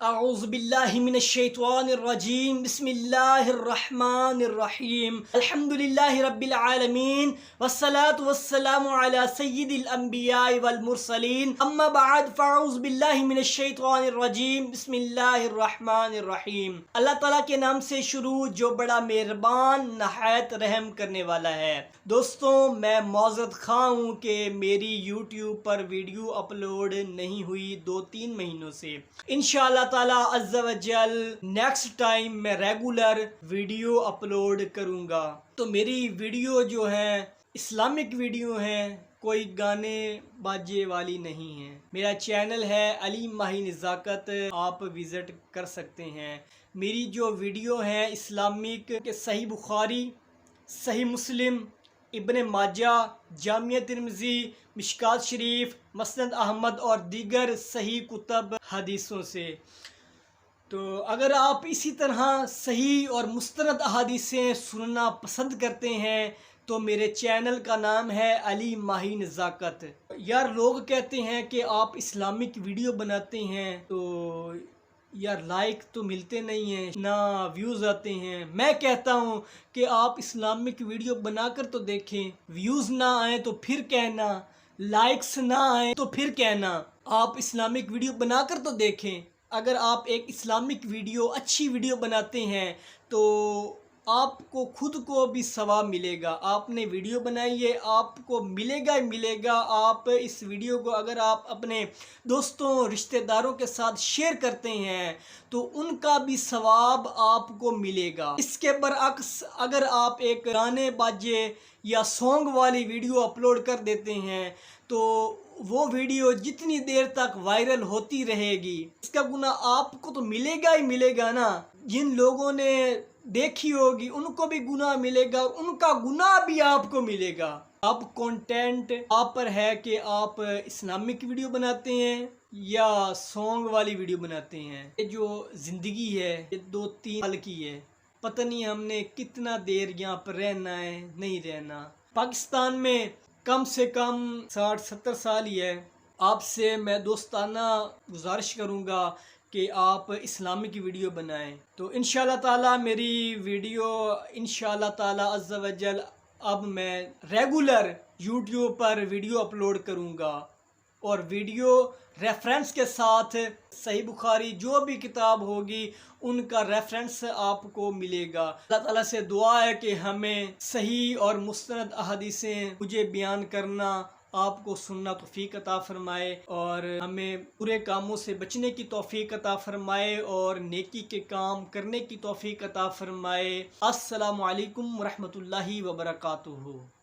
اعوذ باللہ من الشیطان الرجیم بسم اللہ الرحمن الرحیم الحمد للہ رب العالمین والصلاة والسلام علی سید الانبیاء والمرسلین اما بعد فاعوذ باللہ من الشیطان الرجیم بسم اللہ الرحمن الرحیم۔ اللہ تعالیٰ کے نام سے شروع جو بڑا مہربان نہایت رحم کرنے والا ہے۔ دوستوں، میں معذرت خواہ ہوں کہ میری یوٹیوب پر ویڈیو اپلوڈ نہیں ہوئی 2-3 مہینوں سے۔ انشاءاللہ تعالیٰ عز و جل نیکسٹ ٹائم میں ریگولر ویڈیو اپلوڈ کروں گا۔ تو میری ویڈیو جو ہے اسلامک ویڈیو ہیں، کوئی گانے باجے والی نہیں ہے۔ میرا چینل ہے علی ماہی نزاکت، آپ وزٹ کر سکتے ہیں۔ میری جو ویڈیو ہے اسلامک کے صحیح بخاری، صحیح مسلم، ابن ماجہ، جامعہ ترمذی، مشکوٰۃ شریف، مسند احمد اور دیگر صحیح کتب حدیثوں سے۔ تو اگر آپ اسی طرح صحیح اور مستند احادیثیں سننا پسند کرتے ہیں تو میرے چینل کا نام ہے علی ماہی نزاکت۔ یار لوگ کہتے ہیں کہ آپ اسلامک ویڈیو بناتے ہیں تو یار لائک تو ملتے نہیں ہیں، نہ ویوز آتے ہیں۔ میں کہتا ہوں کہ آپ اسلامک ویڈیو بنا کر تو دیکھیں، ویوز نہ آئیں تو پھر کہنا، لائکس نہ آئیں تو پھر کہنا۔ آپ اسلامک ویڈیو بنا کر تو دیکھیں۔ اگر آپ ایک اسلامک ویڈیو، اچھی ویڈیو بناتے ہیں تو آپ کو خود کو بھی ثواب ملے گا۔ آپ نے ویڈیو بنائی ہے، آپ کو ملے گا ہی ملے گا۔ آپ اس ویڈیو کو اگر آپ اپنے دوستوں، رشتہ داروں کے ساتھ شیئر کرتے ہیں تو ان کا بھی ثواب آپ کو ملے گا۔ اس کے برعکس اگر آپ ایک گانے باجے یا سانگ والی ویڈیو اپلوڈ کر دیتے ہیں تو وہ ویڈیو جتنی دیر تک وائرل ہوتی رہے گی اس کا گناہ آپ کو تو ملے گا ہی ملے گا نا۔ جن لوگوں نے دیکھی ہوگی ان کو بھی گناہ ملے گا اور ان کا گناہ بھی آپ کو ملے گا۔ اب کنٹینٹ آپ پر ہے کہ آپ اسلامک ویڈیو بناتے ہیں یا سانگ والی ویڈیو بناتے ہیں۔ یہ جو زندگی ہے یہ 2-3 سال کی ہے، پتہ نہیں ہم نے کتنا دیر یہاں پر رہنا ہے، نہیں رہنا۔ پاکستان میں کم سے کم 60-70 سال ہی ہے۔ آپ سے میں دوستانہ گزارش کروں گا کہ آپ اسلامک ویڈیو بنائیں۔ تو انشاءاللہ تعالیٰ میری ویڈیو انشاءاللہ تعالیٰ عز و جل اب میں ریگولر یوٹیوب پر ویڈیو اپلوڈ کروں گا، اور ویڈیو ریفرنس کے ساتھ صحیح بخاری جو بھی کتاب ہوگی ان کا ریفرنس آپ کو ملے گا۔ اللہ تعالیٰ سے دعا ہے کہ ہمیں صحیح اور مستند احادیثیں مجھے بیان کرنا، آپ کو سننا توفیق عطا فرمائے، اور ہمیں برے کاموں سے بچنے کی توفیق عطا فرمائے اور نیکی کے کام کرنے کی توفیق عطا فرمائے۔ السلام علیکم ورحمۃ اللہ وبرکاتہ۔